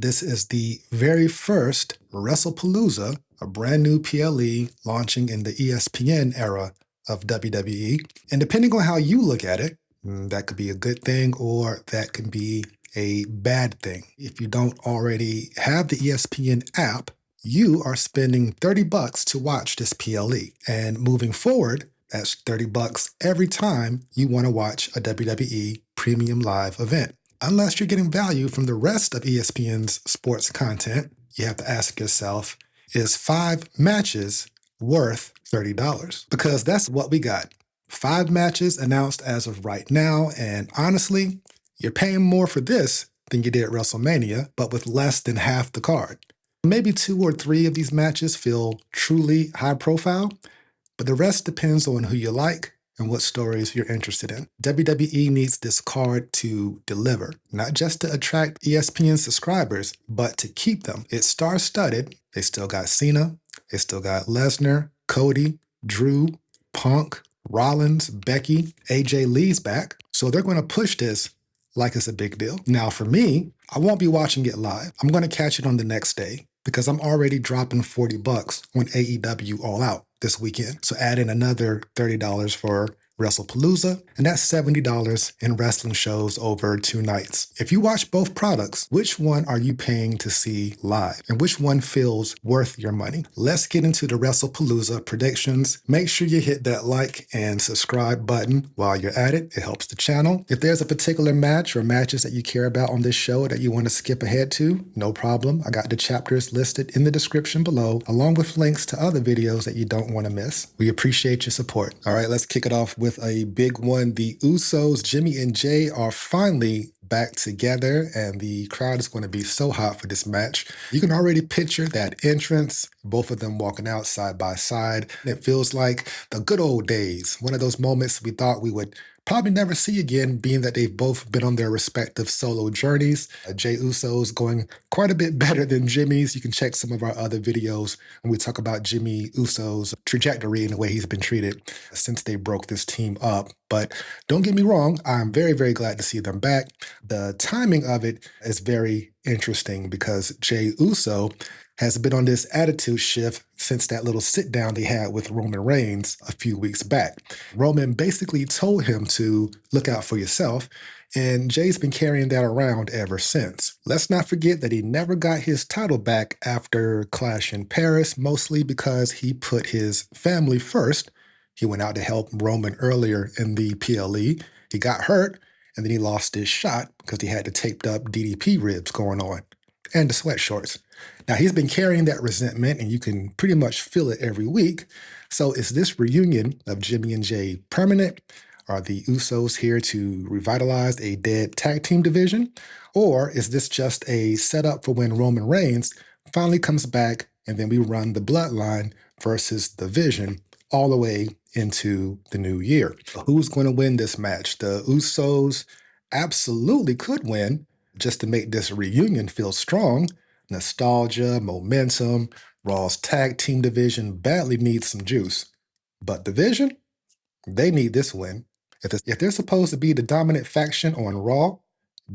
this is the very first WrestlePalooza, a brand new PLE launching in the ESPN era of WWE. And depending on how you look at it, that could be a good thing or that can be a bad thing. If you don't already have the ESPN app, you are spending $30 to watch this PLE. And moving forward, that's $30 every time you want to watch a WWE Premium Live event. Unless you're getting value from the rest of ESPN's sports content, you have to ask yourself, is 5 matches worth $30? Because that's what we got. 5 matches announced as of right now, and honestly, you're paying more for this than you did at WrestleMania, but with less than half the card. Maybe 2 or 3 of these matches feel truly high profile, but the rest depends on who you like and what stories you're interested in. WWE needs this card to deliver, not just to attract ESPN subscribers, but to keep them. It's star-studded. They still got Cena, they still got Lesnar, Cody, Drew, Punk, Rollins, Becky, AJ Lee's back. So they're going to push this like it's a big deal. Now for me, I won't be watching it live. I'm going to catch it on the next day because I'm already dropping $40 on AEW All Out this weekend. So add in another $30 for WrestlePalooza, and that's $70 in wrestling shows over 2 nights. If you watch both products, which one are you paying to see live? And which one feels worth your money? Let's get into the WrestlePalooza predictions. Make sure you hit that like and subscribe button while you're at it. It helps the channel. If there's a particular match or matches that you care about on this show that you want to skip ahead to, no problem. I got the chapters listed in the description below, along with links to other videos that you don't want to miss. We appreciate your support. All right, let's kick it off with a big one. The Usos, Jimmy and Jay, are finally back together, and the crowd is going to be so hot for this match. You can already picture that entrance, both of them walking out side by side. It feels like the good old days, one of those moments we thought we would probably never see again, being that they've both been on their respective solo journeys. Jay Uso's going quite a bit better than Jimmy's. You can check some of our other videos when we talk about Jimmy Uso's trajectory and the way he's been treated since they broke this team up. But don't get me wrong, I'm very, very glad to see them back. The timing of it is very interesting because Jay Uso has been on this attitude shift since that little sit down they had with Roman Reigns a few weeks back. Roman basically told him to look out for yourself, and Jay's been carrying that around ever since. Let's not forget that he never got his title back after Clash in Paris, mostly because he put his family first. He went out to help Roman earlier in the PLE. He got hurt, and then he lost his shot because he had the taped up DDP ribs going on and the sweat shorts. Now, he's been carrying that resentment, and you can pretty much feel it every week. So is this reunion of Jimmy and Jay permanent? Are the Usos here to revitalize a dead tag team division? Or is this just a setup for when Roman Reigns finally comes back and then we run the Bloodline versus the Vision all the way into the new year? Who's going to win this match? The Usos absolutely could win, just to make this reunion feel strong. Nostalgia, momentum, Raw's tag team division badly needs some juice. But the Vision, they need this win. If they're supposed to be the dominant faction on Raw,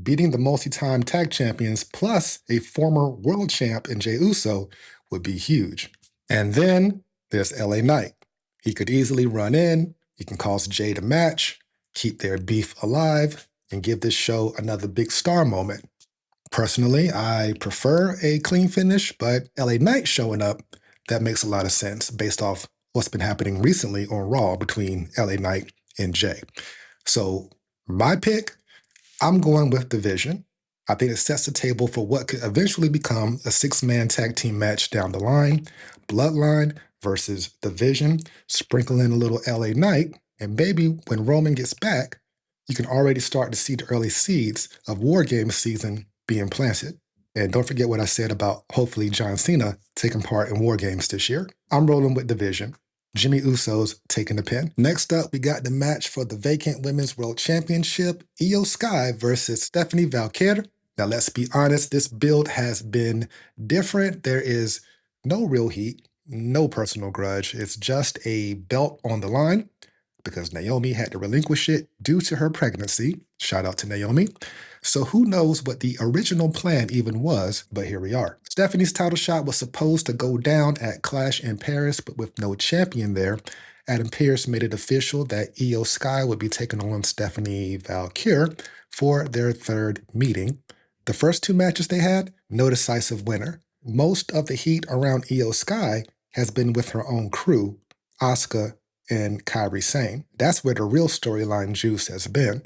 beating the multi-time tag champions plus a former world champ in Jey Uso would be huge. And then there's LA Knight. He could easily run in, he can cause Jay to match, keep their beef alive, and give this show another big star moment. Personally, I prefer a clean finish, but LA Knight showing up, that makes a lot of sense based off what's been happening recently on Raw between LA Knight and Jay. So my pick, I'm going with the Vision. I think it sets the table for what could eventually become a 6-man tag team match down the line. Bloodline versus the Vision, sprinkle in a little LA Knight, and maybe when Roman gets back, you can already start to see the early seeds of War Games season being planted. And don't forget what I said about hopefully John Cena taking part in War Games this year. I'm rolling with the Vision. Jimmy Uso's taking the pin. Next up, we got the match for the vacant Women's World Championship, IYO SKY versus Stephanie Vaquer. Now, let's be honest, this build has been different. There is no real heat, no personal grudge. It's just a belt on the line because Naomi had to relinquish it due to her pregnancy. Shout out to Naomi. So who knows what the original plan even was, but here we are. Stephanie's title shot was supposed to go down at Clash in Paris, but with no champion there, Adam Pearce made it official that IYO SKY would be taking on Stephanie Vaquer for their third meeting. The first two matches they had, no decisive winner. Most of the heat around IYO SKY has been with her own crew, Asuka and Kairi Sane. That's where the real storyline juice has been.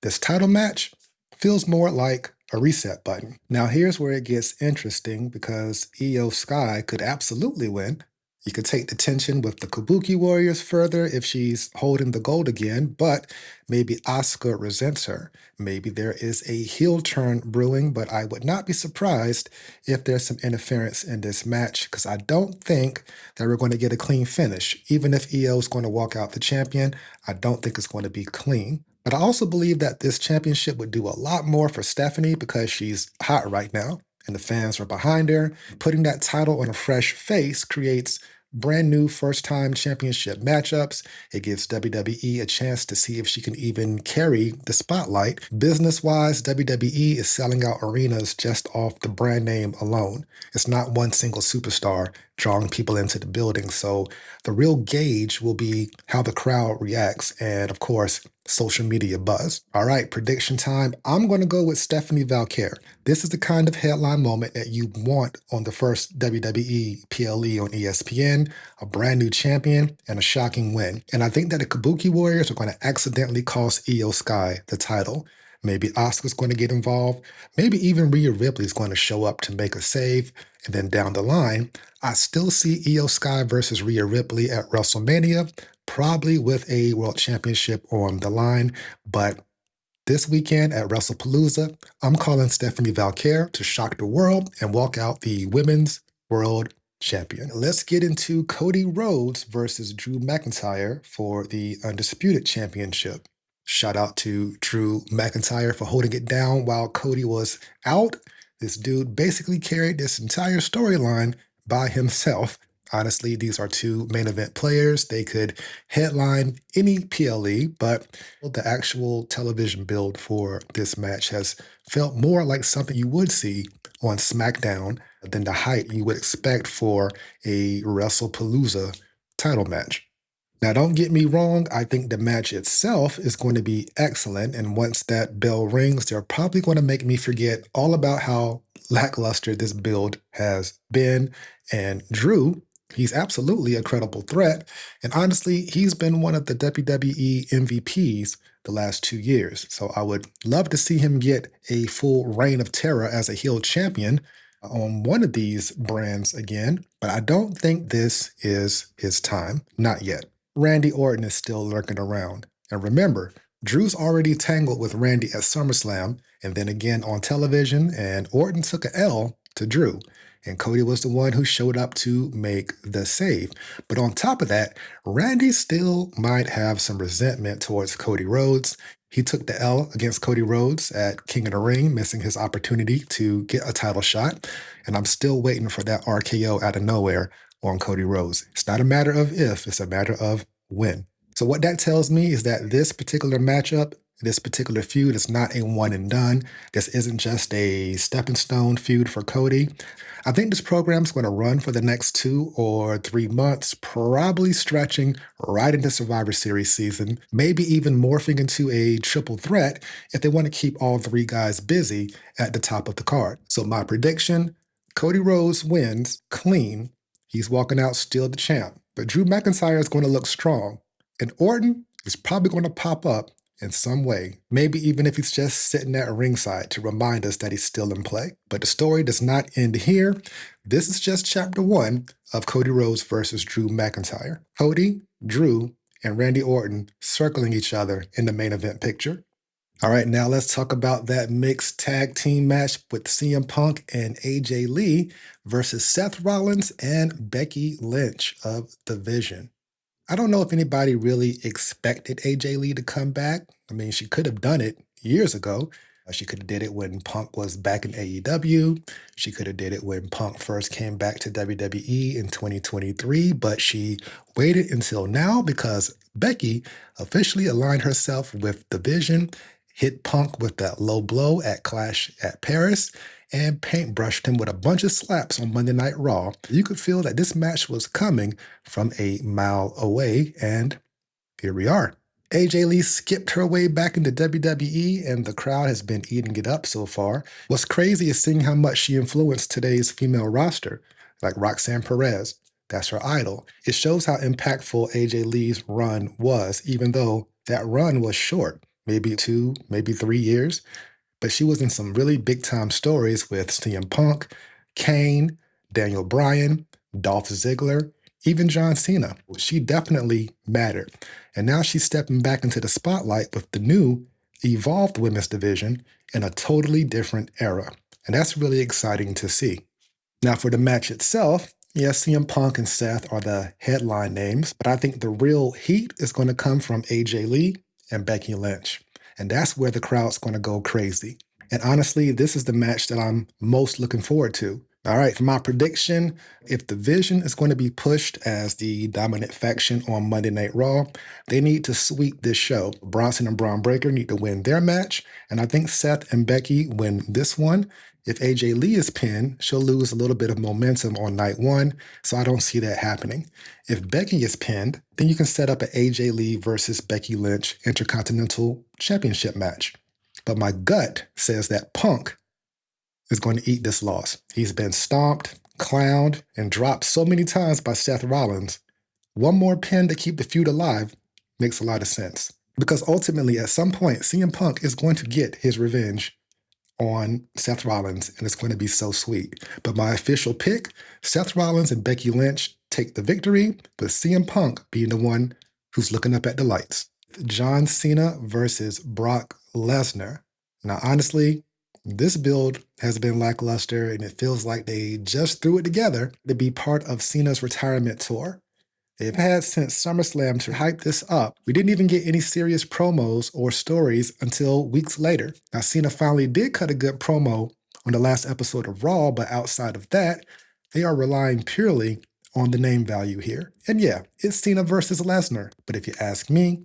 This title match feels more like a reset button. Now here's where it gets interesting because IYO SKY could absolutely win. You could take the tension with the Kabuki Warriors further if she's holding the gold again, but maybe Asuka resents her. Maybe there is a heel turn brewing, but I would not be surprised if there's some interference in this match because I don't think that we're going to get a clean finish. Even if IYO is going to walk out the champion, I don't think it's going to be clean. But I also believe that this championship would do a lot more for Stephanie because she's hot right now and the fans are behind her. Putting that title on a fresh face creates brand new first-time championship matchups. It gives WWE a chance to see if she can even carry the spotlight. Business-wise, WWE is selling out arenas just off the brand name alone. It's not one single superstar drawing people into the building. So the real gauge will be how the crowd reacts and, of course, social media buzz. All right, prediction time. I'm going to go with Stephanie Vaquer. This is the kind of headline moment that you want on the first WWE PLE on ESPN, a brand new champion, and a shocking win. And I think that the Kabuki Warriors are going to accidentally cost IYO SKY the title. Maybe Asuka's going to get involved. Maybe even Rhea Ripley's going to show up to make a save. And then down the line, I still see IYO SKY versus Rhea Ripley at WrestleMania, probably with a world championship on the line. But this weekend at WrestlePalooza, I'm calling Stephanie Vaquer to shock the world and walk out the Women's World Champion. Let's get into Cody Rhodes versus Drew McIntyre for the Undisputed Championship. Shout out to Drew McIntyre for holding it down while Cody was out. This dude basically carried this entire storyline by himself. Honestly, these are two main event players. They could headline any PLE, but the actual television build for this match has felt more like something you would see on SmackDown than the hype you would expect for a WrestlePalooza title match. Now, don't get me wrong, I think the match itself is going to be excellent, and once that bell rings, they're probably going to make me forget all about how lackluster this build has been. And Drew, he's absolutely a credible threat, and honestly, he's been one of the WWE MVPs the last 2 years, so I would love to see him get a full reign of terror as a heel champion on one of these brands again, but I don't think this is his time, not yet. Randy Orton is still lurking around. And remember, Drew's already tangled with Randy at SummerSlam and then again on television, and Orton took a L to Drew. And Cody was the one who showed up to make the save. But on top of that, Randy still might have some resentment towards Cody Rhodes. He took the L against Cody Rhodes at King of the Ring, missing his opportunity to get a title shot. And I'm still waiting for that RKO out of nowhere on Cody Rhodes. It's not a matter of if, it's a matter of when. So what that tells me is that this particular matchup, this particular feud is not a one and done. This isn't just a stepping stone feud for Cody. I think this program is going to run for the next 2 or 3 months, probably stretching right into Survivor Series season, maybe even morphing into a triple threat if they want to keep all 3 guys busy at the top of the card. So my prediction, Cody Rhodes wins clean. He's walking out still the champ. But Drew McIntyre is going to look strong. And Orton is probably going to pop up in some way, maybe even if he's just sitting at ringside to remind us that he's still in play. But the story does not end here. This is just chapter 1 of Cody Rhodes versus Drew McIntyre. Cody, Drew, and Randy Orton circling each other in the main event picture. All right, now let's talk about that mixed tag team match with CM Punk and AJ Lee versus Seth Rollins and Becky Lynch of The Vision. I don't know if anybody really expected AJ Lee to come back. I mean, she could have done it years ago. She could have did it when Punk was back in AEW. She could have did it when Punk first came back to WWE in 2023, but she waited until now because Becky officially aligned herself with The Vision. hit Punk with that low blow at Clash at Paris, and paintbrushed him with a bunch of slaps on Monday Night Raw. You could feel that this match was coming from a mile away, and here we are. AJ Lee skipped her way back into WWE, and the crowd has been eating it up so far. What's crazy is seeing how much she influenced today's female roster, like Roxanne Perez. That's her idol. It shows how impactful AJ Lee's run was, even though that run was short, maybe 2, maybe 3 years. But she was in some really big-time stories with CM Punk, Kane, Daniel Bryan, Dolph Ziggler, even John Cena. She definitely mattered. And now she's stepping back into the spotlight with the new, evolved women's division in a totally different era. And that's really exciting to see. Now for the match itself, yes, CM Punk and Seth are the headline names, but I think the real heat is going to come from AJ Lee and Becky Lynch. And that's where the crowd's going to go crazy. And honestly, this is the match that I'm most looking forward to. All right, for my prediction, if the Vision is going to be pushed as the dominant faction on Monday Night Raw, they need to sweep this show. Bronson and Bron Breakker need to win their match, and I think Seth and Becky win this one. If AJ Lee is pinned, she'll lose a little bit of momentum on night one, so I don't see that happening. If Becky is pinned, then you can set up an AJ Lee versus Becky Lynch Intercontinental Championship match. But my gut says that Punk is going to eat this loss. He's been stomped, clowned, and dropped so many times by Seth Rollins. One more pin to keep the feud alive makes a lot of sense. Because ultimately, at some point, CM Punk is going to get his revenge on Seth Rollins, and it's going to be so sweet. But my official pick, Seth Rollins and Becky Lynch take the victory, with CM Punk being the one who's looking up at the lights. John Cena versus Brock Lesnar. Now, honestly, this build has been lackluster, and it feels like they just threw it together to be part of Cena's retirement tour. They've had since SummerSlam to hype this up. We didn't even get any serious promos or stories until weeks later. Now, Cena finally did cut a good promo on the last episode of Raw, but outside of that, they are relying purely on the name value here. And yeah, it's Cena versus Lesnar, but if you ask me,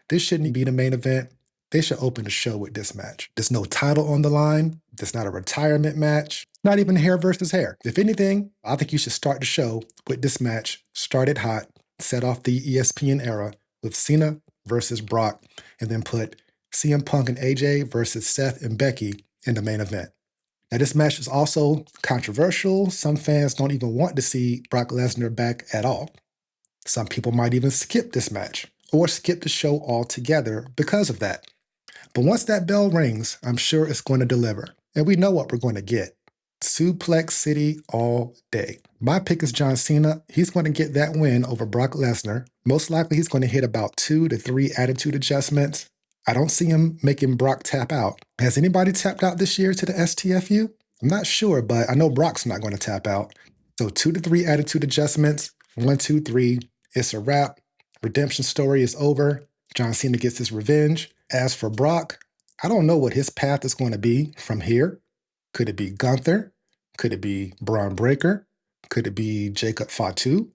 this shouldn't be the main event. They should open the show with this match. There's no title on the line. There's not a retirement match. Not even hair versus hair. If anything, I think you should start the show with this match. Start it hot, set off the ESPN era with Cena versus Brock, and then put CM Punk and AJ versus Seth and Becky in the main event. Now, this match is also controversial. Some fans don't even want to see Brock Lesnar back at all. Some people might even skip this match or skip the show altogether because of that. But once that bell rings, I'm sure it's going to deliver. And we know what we're going to get. Suplex City all day. My pick is John Cena. He's going to get that win over Brock Lesnar. Most likely he's going to hit about 2 to 3 attitude adjustments. I don't see him making Brock tap out. Has anybody tapped out this year to the STFU? I'm not sure, but I know Brock's not going to tap out. So 2 to 3 attitude adjustments. 1, 2, 3. It's a wrap. Redemption story is over. John Cena gets his revenge. As for Brock, I don't know what his path is going to be from here. Could it be Gunther? Could it be Bron Breakker? Could it be Jacob Fatu?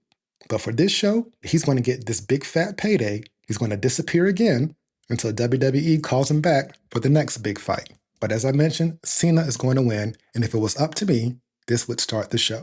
But for this show, he's going to get this big fat payday. He's going to disappear again until WWE calls him back for the next big fight. But as I mentioned, Cena is going to win. And if it was up to me, this would start the show.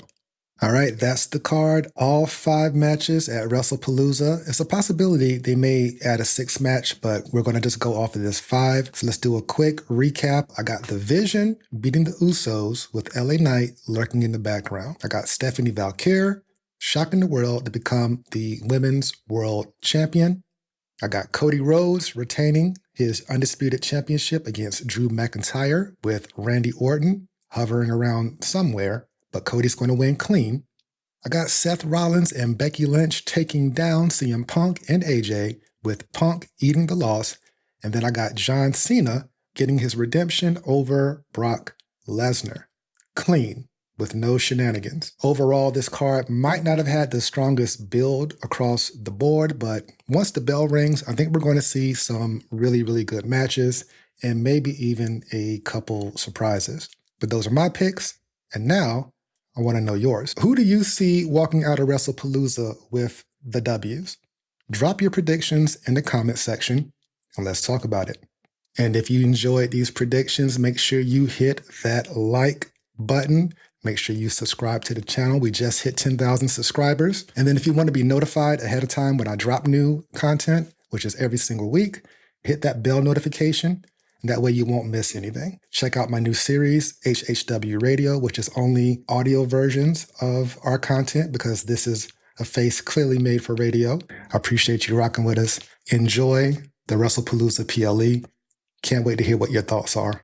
All right, that's the card. All 5 matches at WrestlePalooza. It's a possibility they may add a 6th match, but we're going to just go off of this 5. So let's do a quick recap. I got The Vision beating the Usos with LA Knight lurking in the background. I got Stephanie Vaquer shocking the world to become the Women's World Champion. I got Cody Rhodes retaining his undisputed championship against Drew McIntyre with Randy Orton hovering around somewhere. But Cody's going to win clean. I got Seth Rollins and Becky Lynch taking down CM Punk and AJ, with Punk eating the loss. And then I got John Cena getting his redemption over Brock Lesnar. Clean, with no shenanigans. Overall, this card might not have had the strongest build across the board, but once the bell rings, I think we're going to see some really, really good matches and maybe even a couple surprises. But those are my picks. And now, I want to know yours. Who do you see walking out of WrestlePalooza with the W's? Drop your predictions in the comment section and let's talk about it. And if you enjoyed these predictions, make sure you hit that like button. Make sure you subscribe to the channel. We just hit 10,000 subscribers. And then if you want to be notified ahead of time when I drop new content, which is every single week, hit that bell notification. And that way you won't miss anything. Check out my new series, HHW Radio, which is only audio versions of our content because this is a face clearly made for radio. I appreciate you rocking with us. Enjoy the WrestlePalooza PLE. Can't wait to hear what your thoughts are.